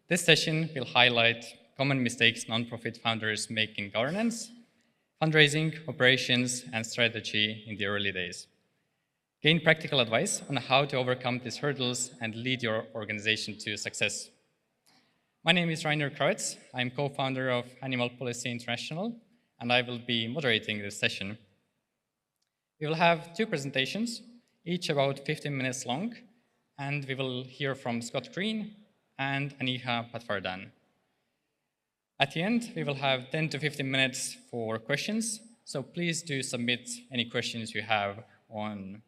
This session will highlight common mistakes nonprofit founders make in governance, fundraising, operations, and strategy in the early days. Gain practical advice on how to overcome these hurdles and lead your organization to success. My name is Kravets. I'm co-founder of Animal Policy International, and I will be moderating this session. We will have two presentations, each about 15 minutes long, and we will hear from Scott Green and Aneeha Patwardan. At the end, we will have 10 to 15 minutes for questions, so please do submit any questions you have on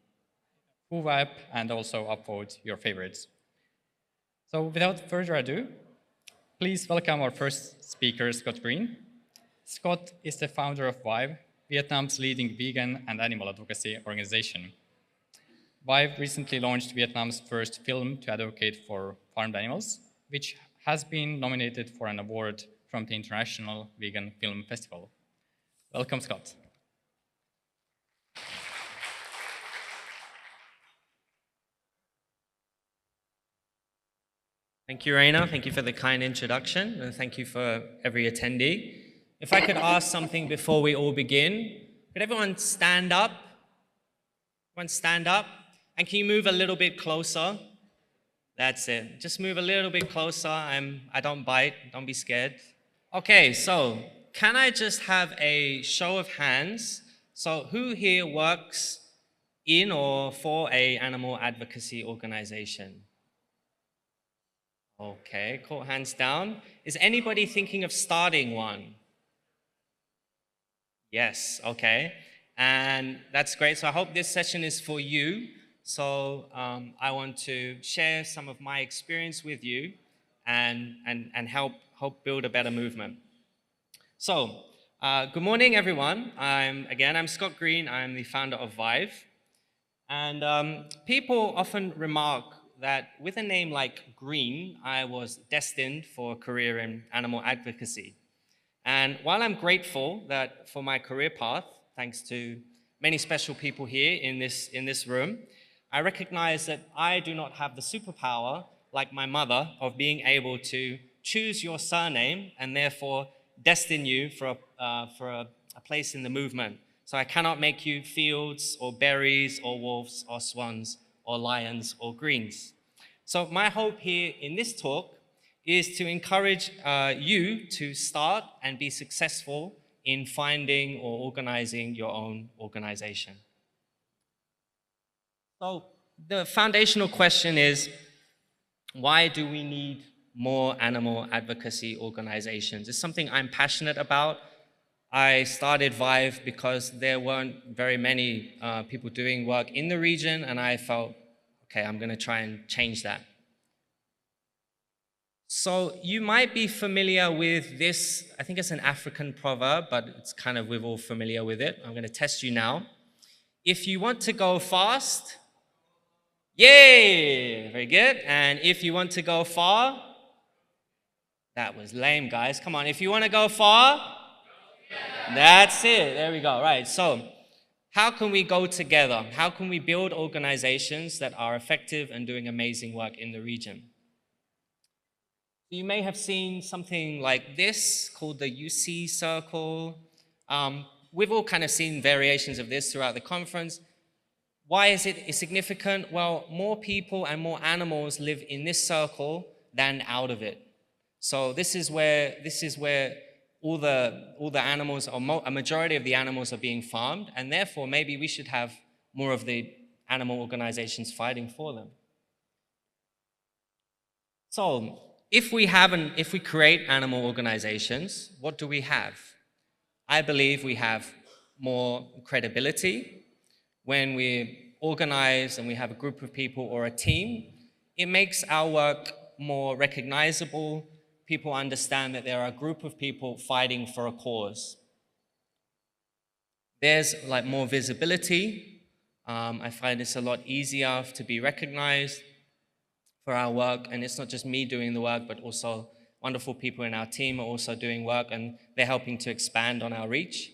Vive and also upvote your favorites. So without further ado, please welcome our first speaker, Scott Green. Scott is the founder of Vive, Vietnam's leading vegan and animal advocacy organization. Vive recently launched Vietnam's first film to advocate for farmed animals, which has been nominated for an award from the International Vegan Film Festival. Welcome, Scott. Thank you, Raina. Thank you for the kind introduction, and thank you for every attendee. If I could ask something before we all begin, could everyone stand up? Everyone stand up? And can you move a little bit closer? That's it. Just move a little bit closer. I don't bite. Don't be scared. Okay, so can I just have a show of hands? So who here works in or for an animal advocacy organization? Okay, cool, hands down. Is anybody thinking of starting one? Yes, okay. And that's great. So I hope this session is for you. So I want to share some of my experience with you and help build a better movement. So good morning, everyone. I'm Scott Green. I'm the founder of Vive. And people often remark that with a name like Green, I was destined for a career in animal advocacy. And while I'm grateful that for my career path, thanks to many special people here in this room, I recognize that I do not have the superpower, like my mother, of being able to choose your surname and therefore destine you for a place in the movement. So I cannot make you fields or berries or wolves or swans or lions or greens. So my hope here in this talk is to encourage you to start and be successful in finding or organizing your own organization. So the foundational question is, why do we need more animal advocacy organizations? It's something I'm passionate about. I started Vive because there weren't very many people doing work in the region, and I felt, okay, I'm going to try and change that. So you might be familiar with this. I think it's an African proverb, but it's kind of, we're all familiar with it. I'm going to test you now. If you want to go fast, yay, very good. And if you want to go far, that was lame, guys. Come on, if you want to go far, that's it. There we go. Right. So how can we go together? How can we build organizations that are effective and doing amazing work in the region? You may have seen something like this called the UC Circle. We've all kind of seen variations of this throughout the conference. Why is it significant? Well, more people and more animals live in this circle than out of it. So this is where all the animals, or a majority of the animals, are being farmed, and therefore maybe we should have more of the animal organizations fighting for them. So if we create animal organizations, what do we have? I believe we have more credibility. When we organize and we have a group of people or a team, it makes our work more recognizable. People understand that there are a group of people fighting for a cause. There's like more visibility. I find it's a lot easier to be recognized for our work, and it's not just me doing the work, but also wonderful people in our team are also doing work, and they're helping to expand on our reach.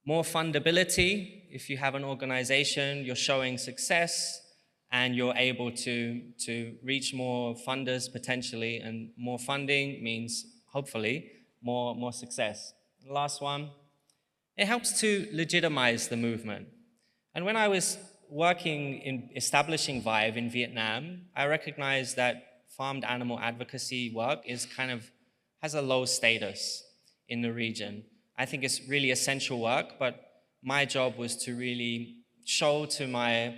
More fundability. If you have an organization, you're showing success, and you're able to reach more funders potentially, and more funding means hopefully more success. The last one, it helps to legitimize the movement. And when I was working in establishing Vive in Vietnam, I recognized that farmed animal advocacy work has a low status in the region. I think it's really essential work, but my job was to really show to my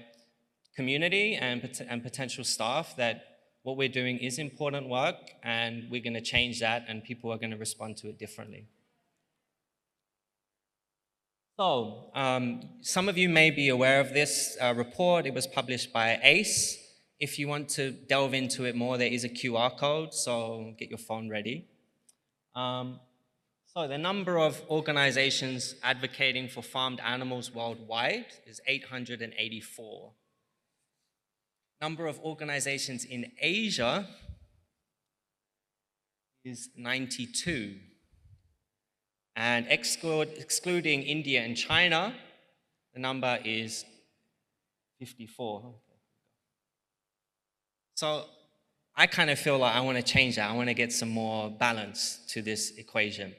community and potential staff that what we're doing is important work, and we're going to change that, and people are going to respond to it differently. So, some of you may be aware of this report. It was published by ACE. If you want to delve into it more, there is a QR code, so get your phone ready. So the number of organizations advocating for farmed animals worldwide is 884. Number of organizations in Asia is 92. And excluding India and China, the number is 54. So I kind of feel like I want to change that. I want to get some more balance to this equation.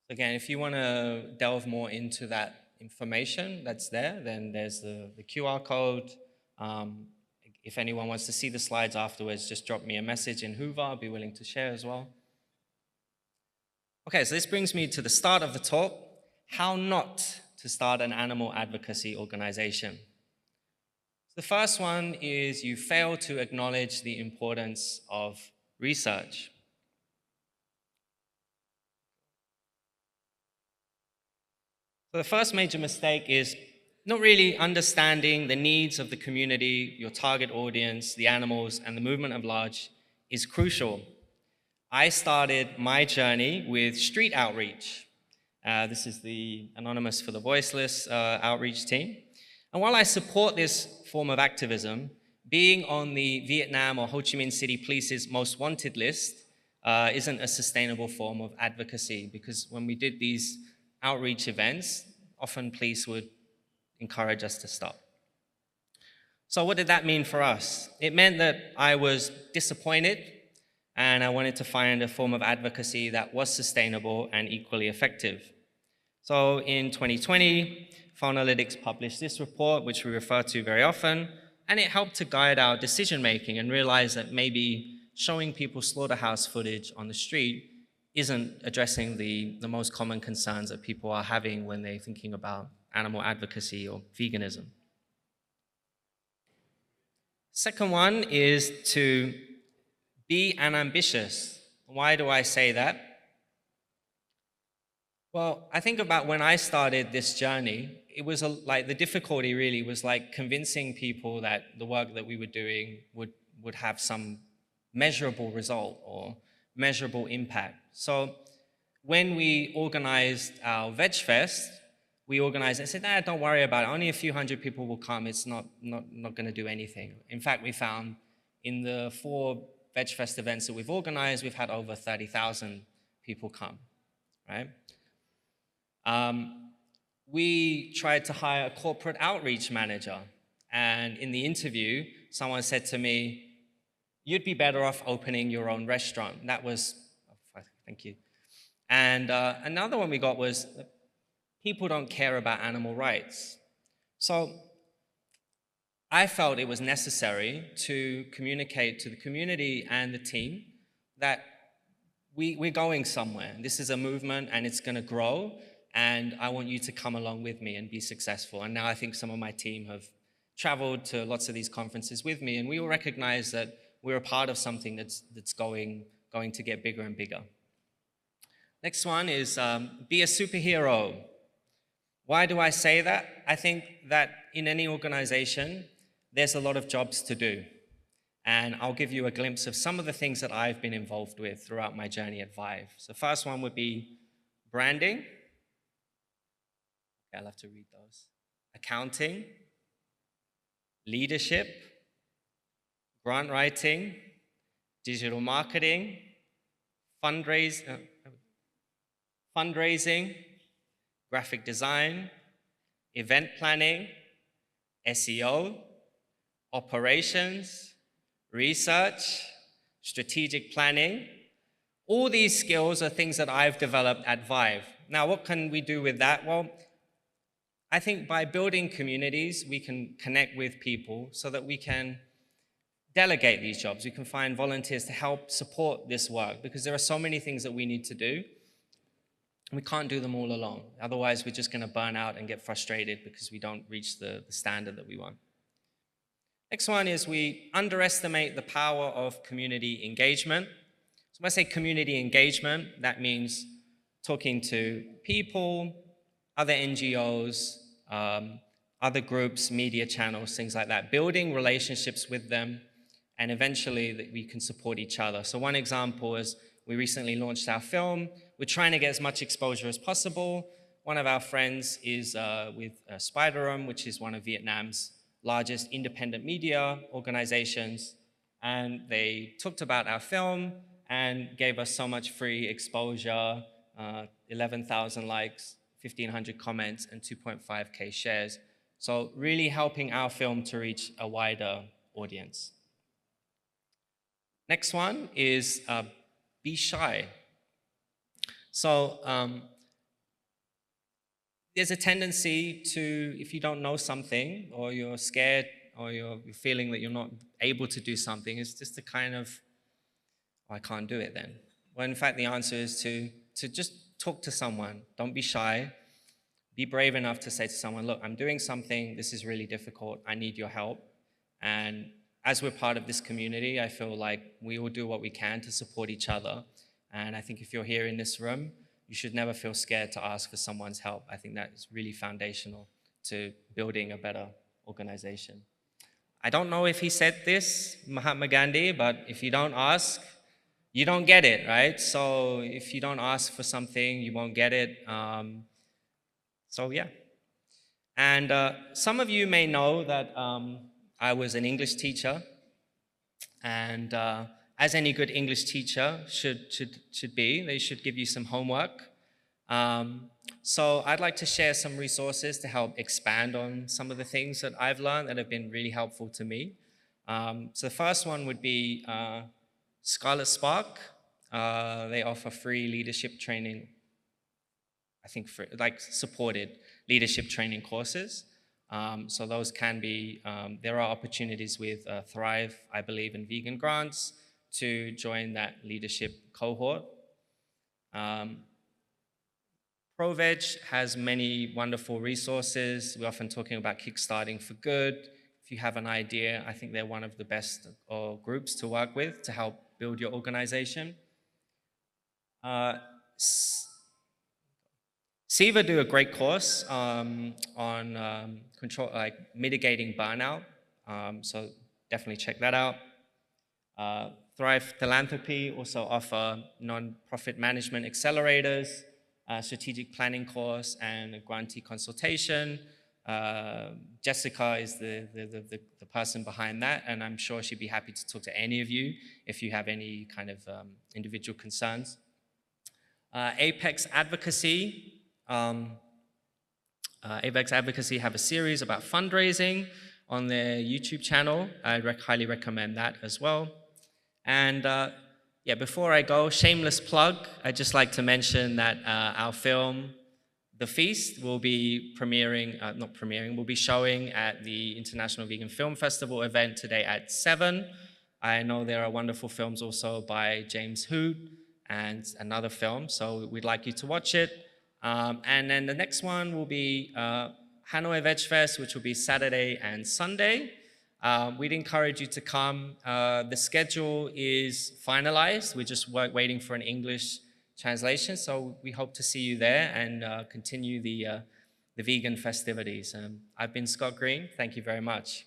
Again, if you want to delve more into that information that's there, then there's the QR code. If anyone wants to see the slides afterwards, just drop me a message in Hoover. I'll be willing to share as well. Okay, so this brings me to the start of the talk, how not to start an animal advocacy organization. The first one is you fail to acknowledge the importance of research. So the first major mistake is not really understanding the needs of the community, your target audience, the animals, and the movement at large is crucial. I started my journey with street outreach. This is the Anonymous for the Voiceless outreach team. And while I support this form of activism, being on the Viet Nam or Ho Chi Minh City Police's most wanted list isn't a sustainable form of advocacy, because when we did these outreach events, often police would encourage us to stop. So what did that mean for us? It meant that I was disappointed, and I wanted to find a form of advocacy that was sustainable and equally effective. So in 2020, Fauna-Lytics published this report, which we refer to very often, and it helped to guide our decision-making and realize that maybe showing people slaughterhouse footage on the street isn't addressing the most common concerns that people are having when they're thinking about animal advocacy or veganism. Second one is to be unambitious. Why do I say that? Well, I think about when I started this journey, it was like the difficulty really was like convincing people that the work that we were doing would have some measurable result or measurable impact. So when we organized our Veg Fest, we organized and said, don't worry about it. Only a few hundred people will come. It's not going to do anything. In fact, we found in the 4 Veg Fest events that we've organized, we've had over 30,000 people come, right? We tried to hire a corporate outreach manager. And in the interview, someone said to me, you'd be better off opening your own restaurant. That was, thank you. And another one we got was, people don't care about animal rights. So I felt it was necessary to communicate to the community and the team that we're going somewhere. This is a movement and it's going to grow, and I want you to come along with me and be successful. And now I think some of my team have traveled to lots of these conferences with me, and we all recognize that we're a part of something that's going to get bigger and bigger. Next one is be a superhero. Why do I say that? I think that in any organization, there's a lot of jobs to do. And I'll give you a glimpse of some of the things that I've been involved with throughout my journey at Vive. So first one would be branding. Okay, I'll have to read those. Accounting, leadership, grant writing, digital marketing, fundraising, fundraising, graphic design, event planning, SEO, operations, research, strategic planning. All these skills are things that I've developed at Vive. Now, what can we do with that? Well, I think by building communities, we can connect with people so that we can delegate these jobs. We can find volunteers to help support this work because there are so many things that we need to do. We can't do them all alone. Otherwise, we're just going to burn out and get frustrated because we don't reach the standard that we want. Next one is we underestimate the power of community engagement. So when I say community engagement, that means talking to people, other NGOs, other groups, media channels, things like that, building relationships with them, and eventually that we can support each other. So one example is we recently launched our film. We're trying to get as much exposure as possible. One of our friends is with Spiderum, which is one of Viet Nam's largest independent media organizations. And they talked about our film and gave us so much free exposure, 11,000 likes, 1,500 comments, and 2.5K shares. So really helping our film to reach a wider audience. Next one is be shy. So there's a tendency to, if you don't know something, or you're scared, or you're feeling that you're not able to do something, it's just a kind of, oh, I can't do it then. Well, in fact, the answer is to just talk to someone. Don't be shy. Be brave enough to say to someone, look, I'm doing something. This is really difficult. I need your help. And as we're part of this community, I feel like we all do what we can to support each other. And I think if you're here in this room, you should never feel scared to ask for someone's help. I think that is really foundational to building a better organization. I don't know if he said this, Mahatma Gandhi, but if you don't ask, you don't get it, right? So if you don't ask for something, you won't get it. So yeah. And some of you may know that I was an English teacher, and as any good English teacher should be, they should give you some homework. So I'd like to share some resources to help expand on some of the things that I've learned that have been really helpful to me. So the first one would be Scarlet Spark. They offer free leadership training, I think for like supported leadership training courses. So those can be, there are opportunities with Thrive, I believe, and Vegan Grants to join that leadership cohort. Kravets has many wonderful resources. We're often talking about Kickstarting for Good. If you have an idea, I think they're one of the best groups to work with to help build your organization. SIVA do a great course on mitigating burnout, so definitely check that out. Thrive Philanthropy also offer non-profit management accelerators, strategic planning course, and a grantee consultation. Jessica is the person behind that, and I'm sure she'd be happy to talk to any of you if you have any kind of individual concerns. Apex Advocacy. Apex Advocacy have a series about fundraising on their YouTube channel. I highly recommend that as well. And yeah, before I go, shameless plug, I'd just like to mention that our film, The Feast, will be will be showing at the International Vegan Film Festival event today at 7. I know there are wonderful films also by James Hoot and another film, so we'd like you to watch it. And then the next one will be Hanoi Veg Fest, which will be Saturday and Sunday. We'd encourage you to come. The schedule is finalized. We're just waiting for an English translation, so we hope to see you there and continue the vegan festivities. I've been Scott Green. Thank you very much.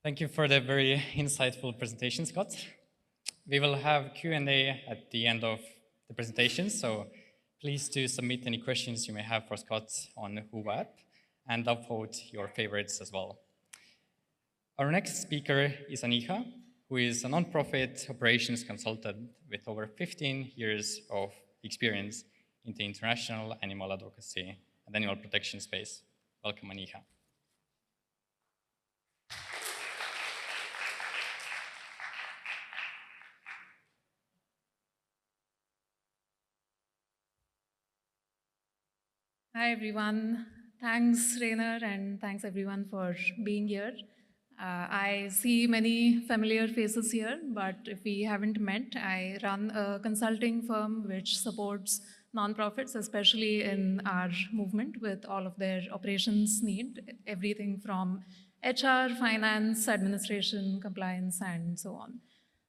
Thank you for the very insightful presentation, Scott. We will have Q&A at the end of the presentation, so please do submit any questions you may have for Scott on Who app and upvote your favorites as well. Our next speaker is Aneeha, who is a nonprofit operations consultant with over 15 years of experience in the international animal advocacy and animal protection space. Welcome, Aneeha. Hi, everyone. Thanks, Rainer, and thanks, everyone, for being here. I see many familiar faces here, but if we haven't met, I run a consulting firm which supports nonprofits, especially in our movement with all of their operations need, everything from HR, finance, administration, compliance, and so on.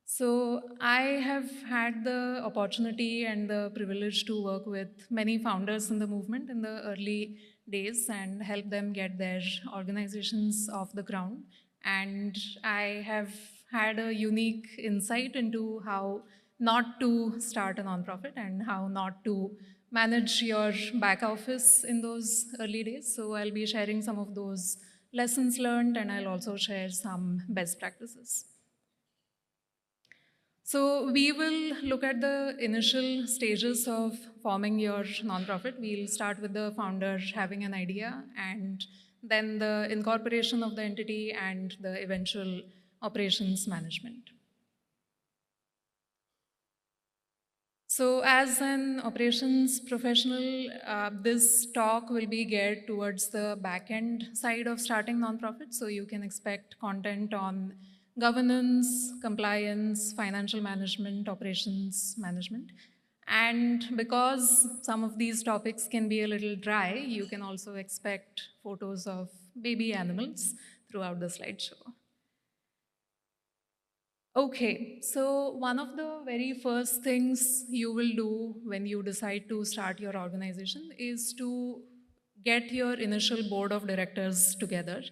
So I have had the opportunity and the privilege to work with many founders in the movement in the early days and help them get their organizations off the ground. And I have had a unique insight into how not to start a nonprofit and how not to manage your back office in those early days. So I'll be sharing some of those lessons learned, and I'll also share some best practices. So we will look at the initial stages of forming your nonprofit. We'll start with the founder having an idea, and then the incorporation of the entity and the eventual operations management. So as an operations professional, this talk will be geared towards the back-end side of starting nonprofit. So you can expect content on governance, compliance, financial management, operations management. And because some of these topics can be a little dry, you can also expect photos of baby animals throughout the slideshow. Okay, so one of the very first things you will do when you decide to start your organization is to get your initial board of directors together.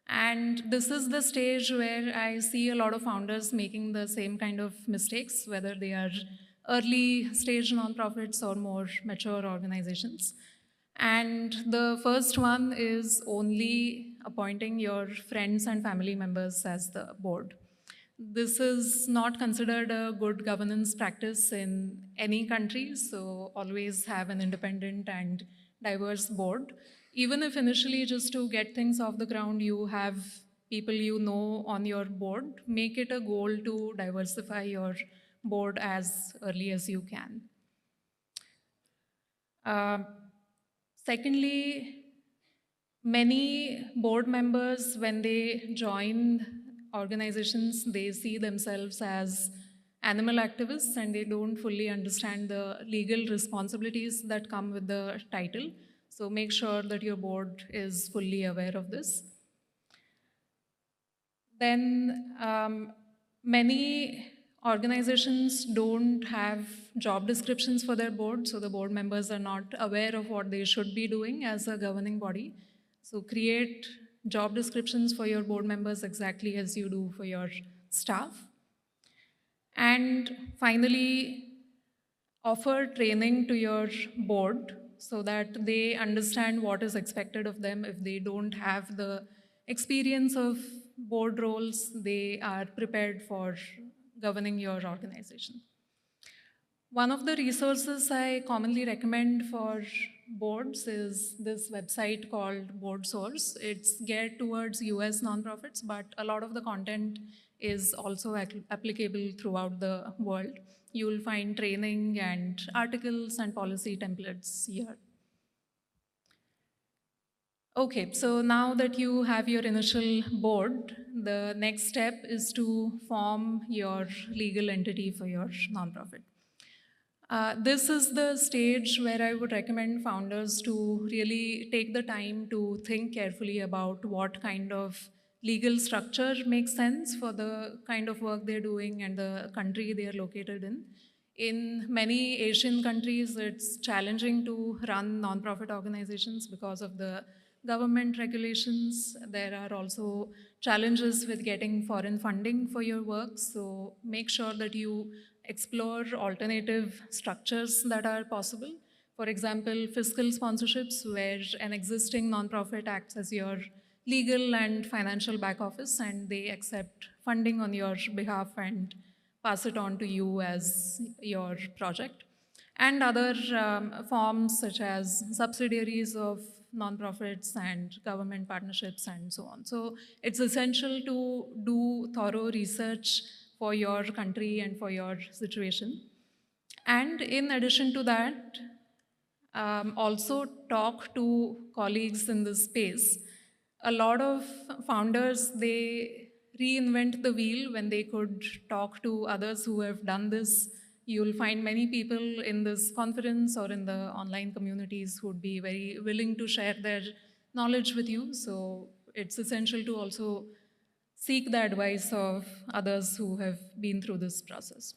And this is the stage where I see a lot of founders making the same kind of mistakes, whether they are early stage nonprofits or more mature organizations. And the first one is only appointing your friends and family members as the board. This is not considered a good governance practice in any country, so always have an independent and diverse board. Even if initially, just to get things off the ground, you have people you know on your board, make it a goal to diversify your board as early as you can. Secondly, many board members, when they join organizations, they see themselves as animal activists and they don't fully understand the legal responsibilities that come with the title. So make sure that your board is fully aware of this. Then many organizations don't have job descriptions for their board, so the board members are not aware of what they should be doing as a governing body. So create job descriptions for your board members exactly as you do for your staff. And finally, offer training to your board so that they understand what is expected of them. If they don't have the experience of board roles, they are prepared for governing your organization. One of the resources I commonly recommend for boards is this website called Board Source. It's geared towards US nonprofits, but a lot of the content is also applicable throughout the world. You will find training and articles and policy templates here. Okay, so now that you have your initial board, the next step is to form your legal entity for your nonprofit. This is the stage where I would recommend founders to really take the time to think carefully about what kind of legal structure makes sense for the kind of work they're doing and the country they're located in. In many Asian countries, it's challenging to run nonprofit organizations because of the government regulations. There are also challenges with getting foreign funding for your work, so make sure that you explore alternative structures that are possible. For example, fiscal sponsorships, where an existing nonprofit acts as your legal and financial back office, and they accept funding on your behalf and pass it on to you as your project. And other forms such as subsidiaries of nonprofits and government partnerships and so on. So it's essential to do thorough research for your country and for your situation. And in addition to that, also talk to colleagues in this space. A lot of founders, they reinvent the wheel when they could talk to others who have done this. You'll find many people in this conference or in the online communities who would be very willing to share their knowledge with you. So it's essential to also seek the advice of others who have been through this process.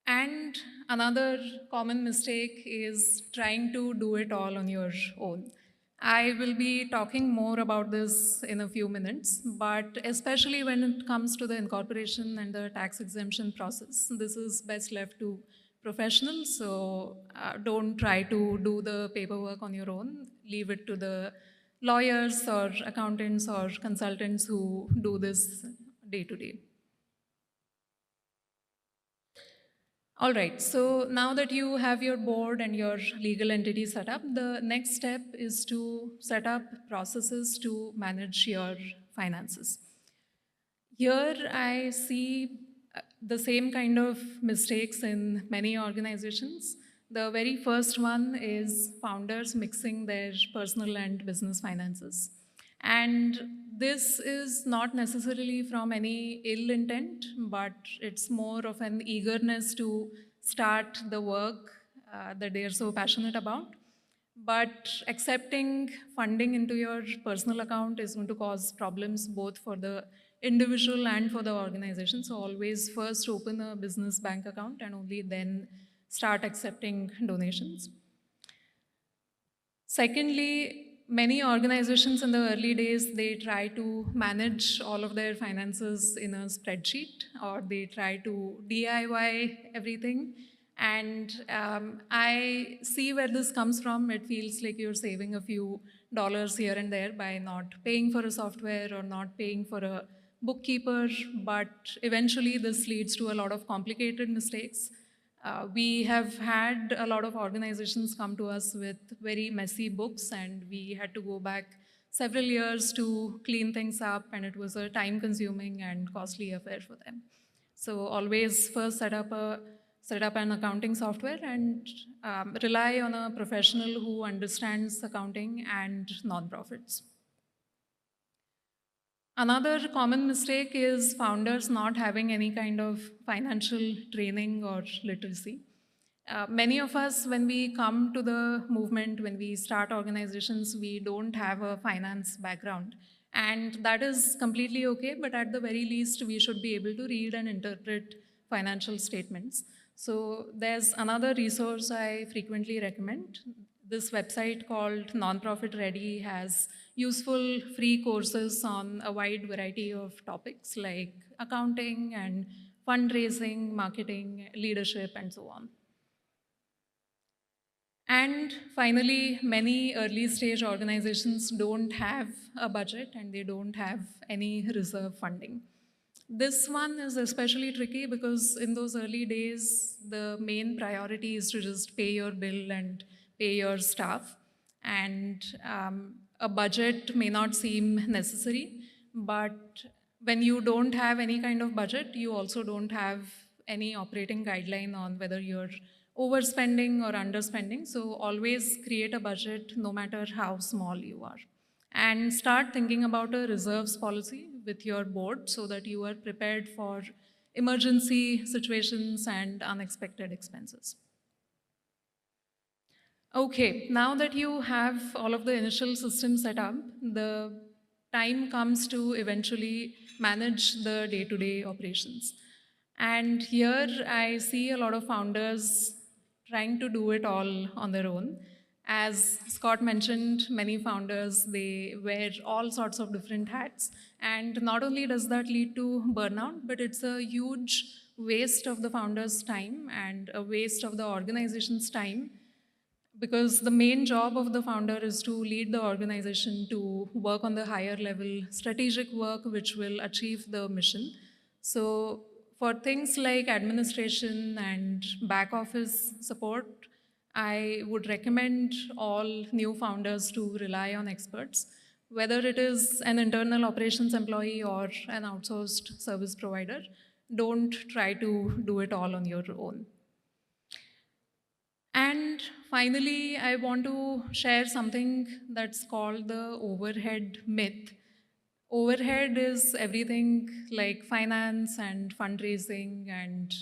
And another common mistake is trying to do it all on your own. I will be talking more about this in a few minutes, but especially when it comes to the incorporation and the tax exemption process, this is best left to professionals. So don't try to do the paperwork on your own. Leave it to the lawyers or accountants or consultants who do this day to day. All right, so now that you have your board and your legal entity set up, the next step is to set up processes to manage your finances. Here I see the same kind of mistakes in many organizations. The very first one is founders mixing their personal and business finances. And this is not necessarily from any ill intent, but it's more of an eagerness to start the work that they are so passionate about. But accepting funding into your personal account is going to cause problems both for the individual and for the organization. So always first open a business bank account and only then start accepting donations. Secondly, many organizations in the early days, they try to manage all of their finances in a spreadsheet, or they try to DIY everything. And I see where this comes from. It feels like you're saving a few dollars here and there by not paying for a software or not paying for a bookkeeper, but eventually this leads to a lot of complicated mistakes. We have had a lot of organizations come to us with very messy books, and we had to go back several years to clean things up, and it was a time-consuming and costly affair for them. So always first set up an accounting software and rely on a professional who understands accounting and nonprofits. Another common mistake is founders not having any kind of financial training or literacy. Many of us, when we come to the movement, when we start organizations, we don't have a finance background. And that is completely okay, but at the very least, we should be able to read and interpret financial statements. So there's another resource I frequently recommend. This website called Nonprofit Ready has useful free courses on a wide variety of topics like accounting and fundraising, marketing, leadership, and so on. And finally, many early stage organizations don't have a budget and they don't have any reserve funding. This one is especially tricky because in those early days, the main priority is to just pay your bill and pay your staff. And a budget may not seem necessary, but when you don't have any kind of budget, you also don't have any operating guideline on whether you're overspending or underspending. So always create a budget no matter how small you are. And start thinking about a reserves policy with your board so that you are prepared for emergency situations and unexpected expenses. Okay, now that you have all of the initial systems set up, the time comes to eventually manage the day-to-day operations. And here I see a lot of founders trying to do it all on their own. As Scott mentioned, many founders, they wear all sorts of different hats. And not only does that lead to burnout, but it's a huge waste of the founder's time and a waste of the organization's time, because the main job of the founder is to lead the organization to work on the higher level strategic work which will achieve the mission. So for things like administration and back office support, I would recommend all new founders to rely on experts, whether it is an internal operations employee or an outsourced service provider. Don't try to do it all on your own. And finally, I want to share something that's called the overhead myth. Overhead is everything like finance and fundraising and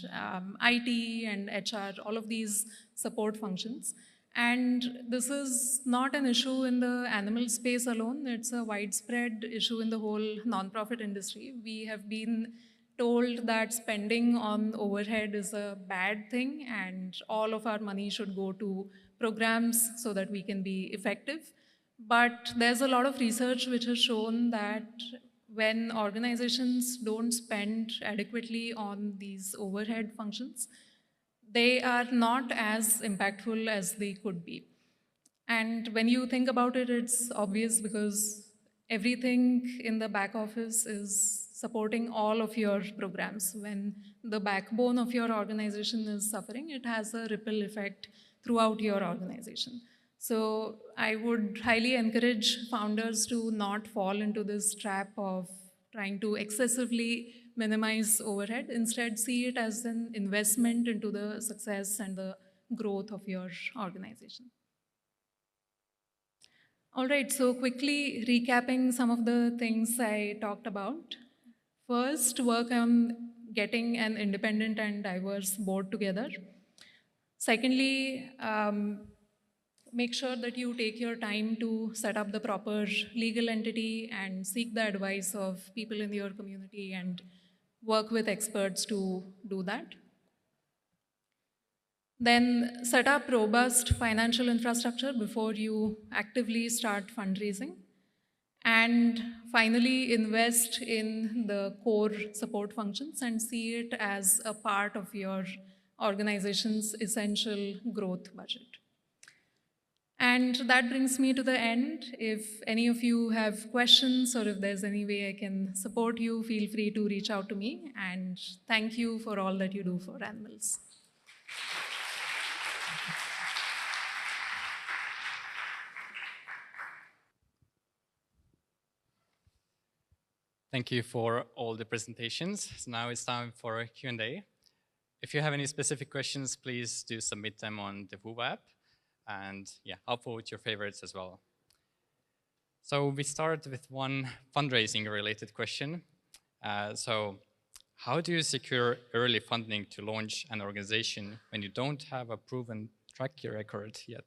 IT and HR, all of these support functions. And this is not an issue in the animal space alone, it's a widespread issue in the whole nonprofit industry. We have been told that spending on overhead is a bad thing and all of our money should go to programs so that we can be effective. But there's a lot of research which has shown that when organizations don't spend adequately on these overhead functions, they are not as impactful as they could be. And when you think about it, it's obvious because everything in the back office is supporting all of your programs. When the backbone of your organization is suffering, it has a ripple effect throughout your organization. So I would highly encourage founders to not fall into this trap of trying to excessively minimize overhead. Instead, see it as an investment into the success and the growth of your organization. All right, so quickly recapping some of the things I talked about. First, work on getting an independent and diverse board together. Secondly, make sure that you take your time to set up the proper legal entity and seek the advice of people in your community and work with experts to do that. Then set up robust financial infrastructure before you actively start fundraising. And finally, invest in the core support functions and see it as a part of your organization's essential growth budget. And that brings me to the end. If any of you have questions or if there's any way I can support you, feel free to reach out to me. And thank you for all that you do for animals. Thank you for all the presentations. So now it's time for a Q&A. If you have any specific questions, please do submit them on the Vive app. And yeah, I'll vote your favorites as well. So we start with one fundraising related question. So how do you secure early funding to launch an organization when you don't have a proven track record yet?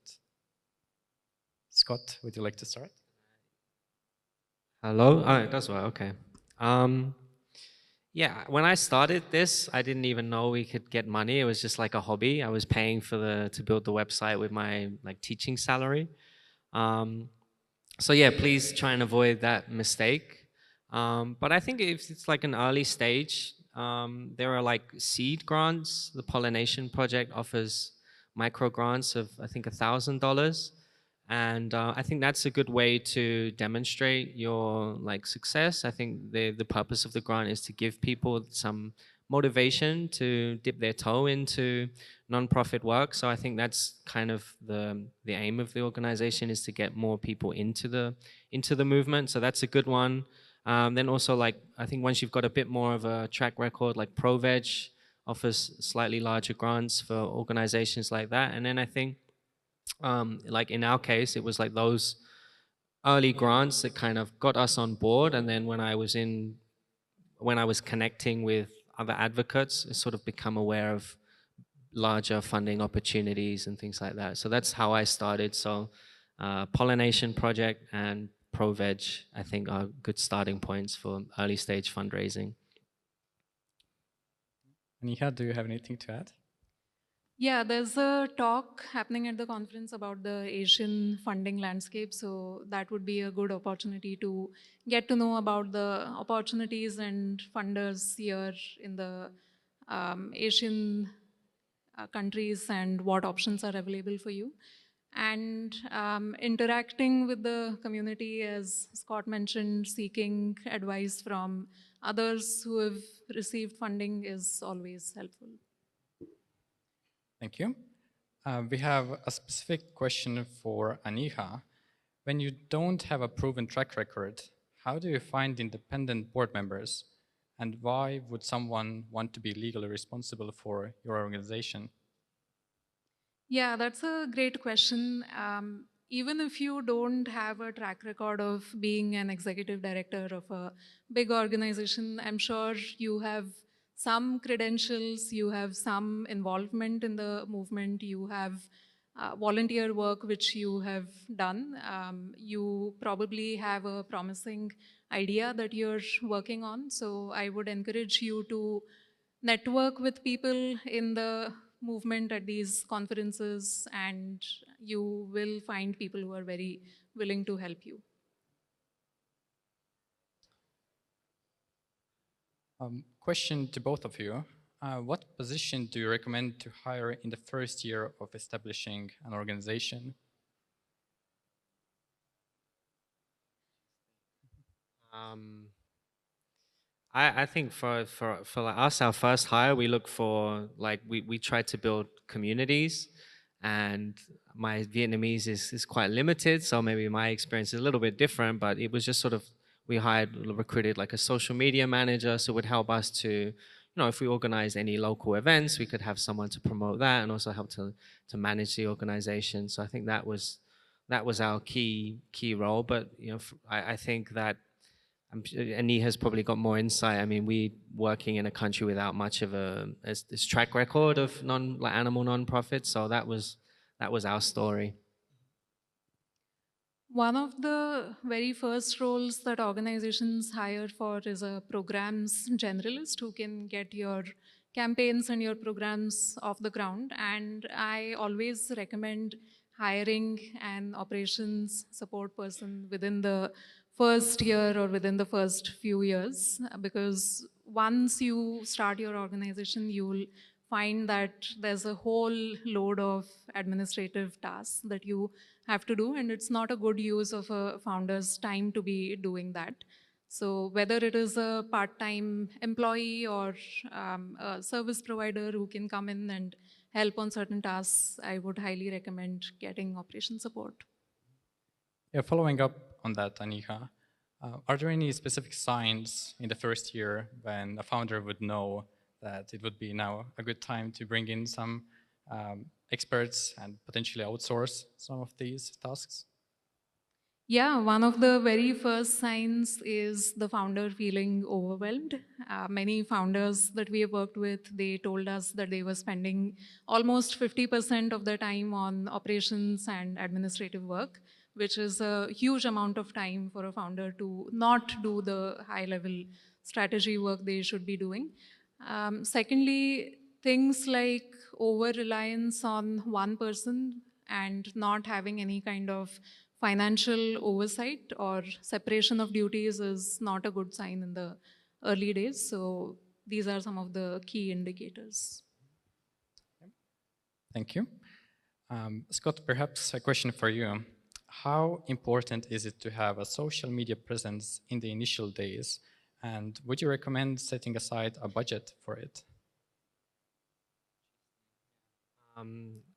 Scott, would you like to start? Hello? Oh, that's well, okay. Yeah, when I started this, I didn't even know we could get money. It was just like a hobby. I was paying for to build the website with my teaching salary. So yeah, please try and avoid that mistake. But I think if it's like an early stage, there are seed grants. The Pollination Project offers micro grants of I think $1,000. And I think that's a good way to demonstrate your success. I think the purpose of the grant is to give people some motivation to dip their toe into nonprofit work. So I think that's kind of the aim of the organization, is to get more people into the movement. So that's a good one. Then also I think once you've got a bit more of a track record, like ProVeg offers slightly larger grants for organizations like that. And then I think in our case, it was those early grants that kind of got us on board. And then when I was connecting with other advocates, I sort of become aware of larger funding opportunities and things like that. So that's how I started. So Pollination Project and ProVeg, I think, are good starting points for early stage fundraising. Aneeha, do you have anything to add? Yeah, there's a talk happening at the conference about the Asian funding landscape. So that would be a good opportunity to get to know about the opportunities and funders here in the Asian countries and what options are available for you. and interacting with the community, as Scott mentioned, seeking advice from others who have received funding is always helpful. Thank you. We have a specific question for Aneeha. When you don't have a proven track record, how do you find independent board members? And why would someone want to be legally responsible for your organization? Yeah, that's a great question. Even if you don't have a track record of being an executive director of a big organization, I'm sure you have some credentials, you have some involvement in the movement, you have volunteer work which you have done. You probably have a promising idea that you're working on. So I would encourage you to network with people in the movement at these conferences, and you will find people who are very willing to help you. Question to both of you. What position do you recommend to hire in the first year of establishing an organization? I think for like us, our first hire, we look for, like, we try to build communities, and my Vietnamese is quite limited, so maybe my experience is a little bit different, but it was just sort of, we recruited like a social media manager, so it would help us to, if we organize any local events, we could have someone to promote that and also help to manage the organization. So I think that was our key role. But I think that Aneeha's probably got more insight. I mean, we working in a country without much of this track record of animal non-profits, so that was our story. One of the very first roles that organizations hire for is a programs generalist who can get your campaigns and your programs off the ground. And I always recommend hiring an operations support person within the first year or within the first few years, because once you start your organization, you'll find that there's a whole load of administrative tasks that you have to do, and it's not a good use of a founder's time to be doing that. So whether it is a part-time employee or a service provider who can come in and help on certain tasks, I would highly recommend getting operation support. Yeah, following up on that, Aneeha, are there any specific signs in the first year when a founder would know that it would be now a good time to bring in some experts and potentially outsource some of these tasks? Yeah, one of the very first signs is the founder feeling overwhelmed. Many founders that we have worked with, they told us that they were spending almost 50% of their time on operations and administrative work, which is a huge amount of time for a founder to not do the high-level strategy work they should be doing. Secondly, things like over-reliance on one person and not having any kind of financial oversight or separation of duties is not a good sign in the early days. So these are some of the key indicators. Thank you. Scott, perhaps a question for you. How important is it to have a social media presence in the initial days? And would you recommend setting aside a budget for it?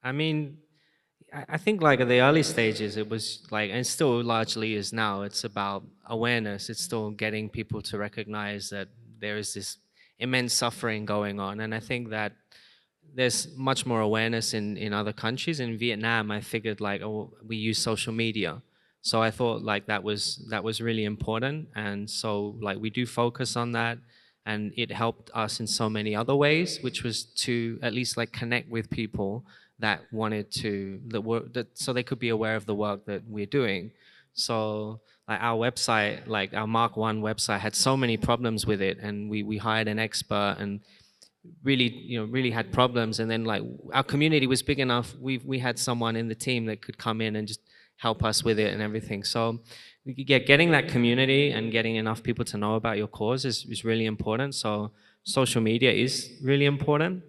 I mean, I think like at the early stages, it was like, and still largely is now, it's about awareness. It's still getting people to recognize that there is this immense suffering going on. And I think that there's much more awareness in other countries. In Vietnam, I figured like, oh, we use social media. So I thought like that was really important. And so like we do focus on that. And it helped us in so many other ways, which was to at least like connect with people that wanted to, so they could be aware of the work that we're doing. So like our website, like our Mark 1 website had so many problems with it, and we hired an expert and really had problems. And then like our community was big enough, we had someone in the team that could come in and just help us with it and everything. So getting that community and getting enough people to know about your cause is really important. So social media is really important.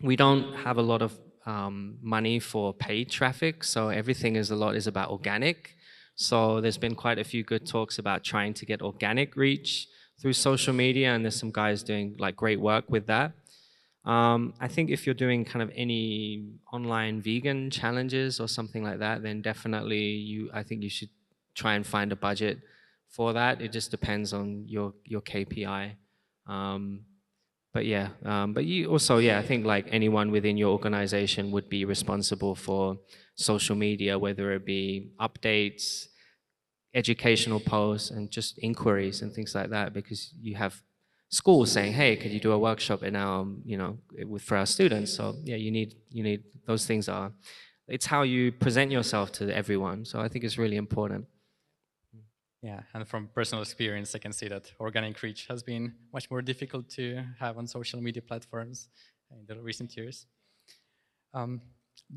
We don't have a lot of money for paid traffic. So everything is about organic. So there's been quite a few good talks about trying to get organic reach through social media, and there's some guys doing like great work with that. I think if you're doing kind of any online vegan challenges or something like that, then definitely I think you should try and find a budget for that. It just depends on your KPI. But yeah, but you also, yeah, I think like anyone within your organization would be responsible for social media, whether it be updates, educational posts, and just inquiries and things like that, because you have schools saying, hey, could you do a workshop in our, for our students? So yeah, you need those things it's how you present yourself to everyone. So I think it's really important. Yeah, and from personal experience, I can see that organic reach has been much more difficult to have on social media platforms in the recent years.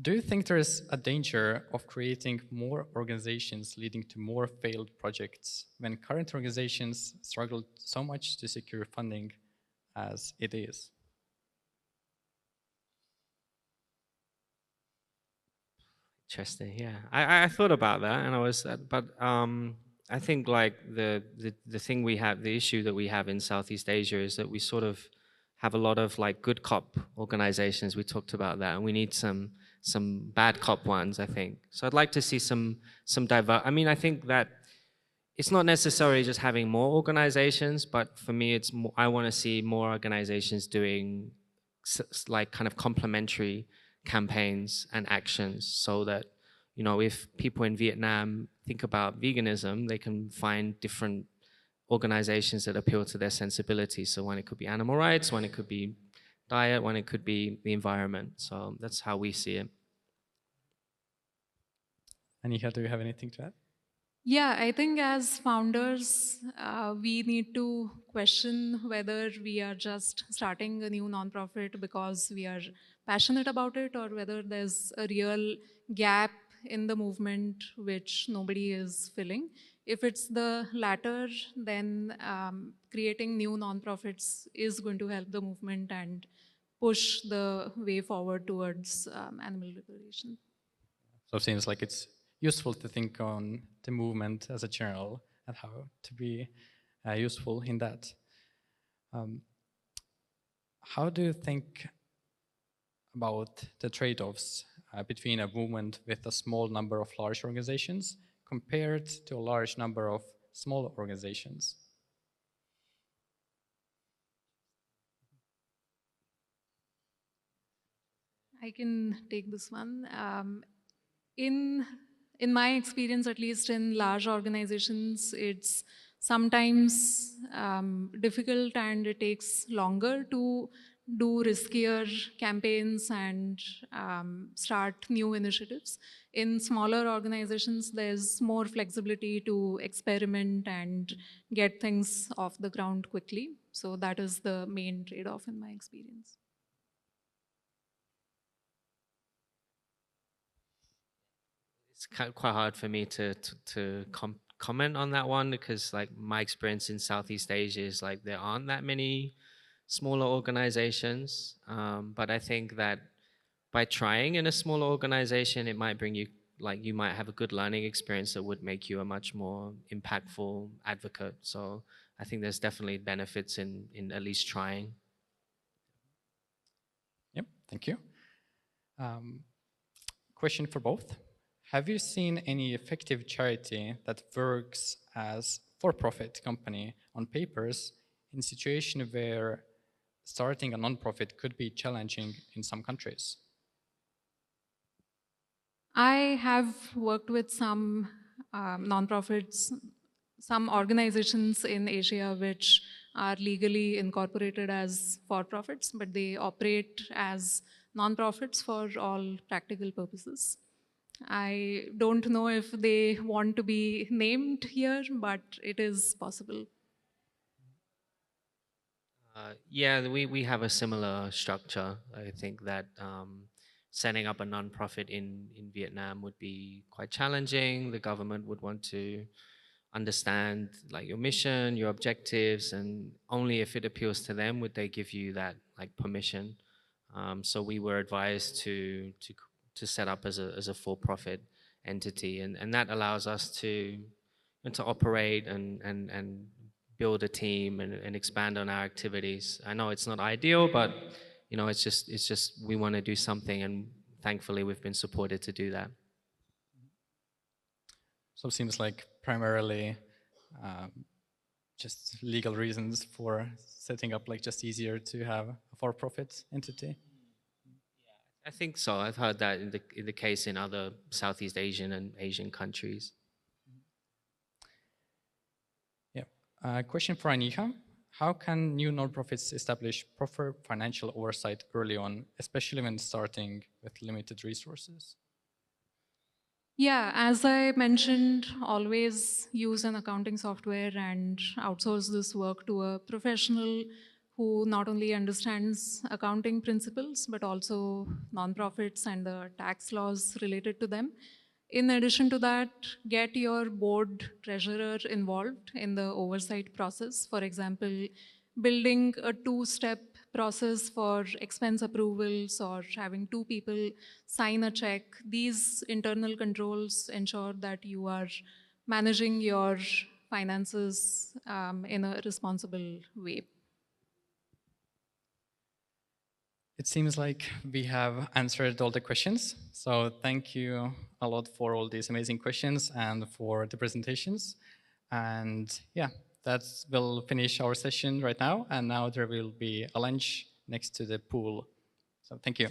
Do you think there is a danger of creating more organizations leading to more failed projects when current organizations struggle so much to secure funding as it is? Interesting. Yeah, I thought about that, and I was, but I think like the thing we have, the issue that we have in Southeast Asia is that we sort of have a lot of like good cop organizations. We talked about that, and we need some bad cop ones, I think. So I'd like to see some I mean, I think that it's not necessarily just having more organizations, but for me, it's more, I want to see more organizations doing like kind of complementary campaigns and actions, so that, if people in Vietnam think about veganism, they can find different organizations that appeal to their sensibilities. So one, it could be animal rights, one, it could be diet, one, it could be the environment. So that's how we see it. Aneeha, do you have anything to add? Yeah, I think as founders, we need to question whether we are just starting a new nonprofit because we are passionate about it, or whether there's a real gap in the movement which nobody is filling. If it's the latter, then creating new nonprofits is going to help the movement and push the way forward towards animal liberation. So it seems like it's useful to think on the movement as a general and how to be useful in that. How do you think about the trade-offs between a movement with a small number of large organizations compared to a large number of small organizations? I can take this one. In in my experience, at least in large organizations, it's sometimes difficult and it takes longer to do riskier campaigns and start new initiatives. In smaller organizations, there's more flexibility to experiment and get things off the ground quickly. So that is the main trade-off in my experience. It's quite hard for me to comment on that one, because like my experience in Southeast Asia is like there aren't that many smaller organizations. But I think that by trying in a smaller organization, it might bring you, like, you might have a good learning experience that would make you a much more impactful advocate. So I think there's definitely benefits in at least trying. Yep, thank you. Question for both. Have you seen any effective charity that works as for-profit company on papers in a situation where starting a nonprofit could be challenging in some countries? I have worked with some nonprofits, some organizations in Asia which are legally incorporated as for-profits, but they operate as nonprofits for all practical purposes. I don't know if they want to be named here, but it is possible. Yeah, we have a similar structure. I think that setting up a nonprofit in Vietnam would be quite challenging. The government would want to understand like your mission, your objectives, and only if it appeals to them would they give you that like permission. So we were advised to set up as a for-profit entity, and that allows us to operate and build a team and expand on our activities. I know it's not ideal, but it's just we want to do something, and thankfully we've been supported to do that. So it seems like primarily just legal reasons for setting up, like just easier to have a for-profit entity. I think so. I've heard that in the case in other Southeast Asian and Asian countries. Yeah. Question for Aneeha. How can new nonprofits establish proper financial oversight early on, especially when starting with limited resources? Yeah, as I mentioned, always use an accounting software and outsource this work to a professional who not only understands accounting principles, but also nonprofits and the tax laws related to them. In addition to that, get your board treasurer involved in the oversight process. For example, building a two-step process for expense approvals or having two people sign a check. These internal controls ensure that you are managing your finances in a responsible way. It seems like we have answered all the questions. So thank you a lot for all these amazing questions and for the presentations. And yeah, that will finish our session right now. And now there will be a lunch next to the pool. So thank you.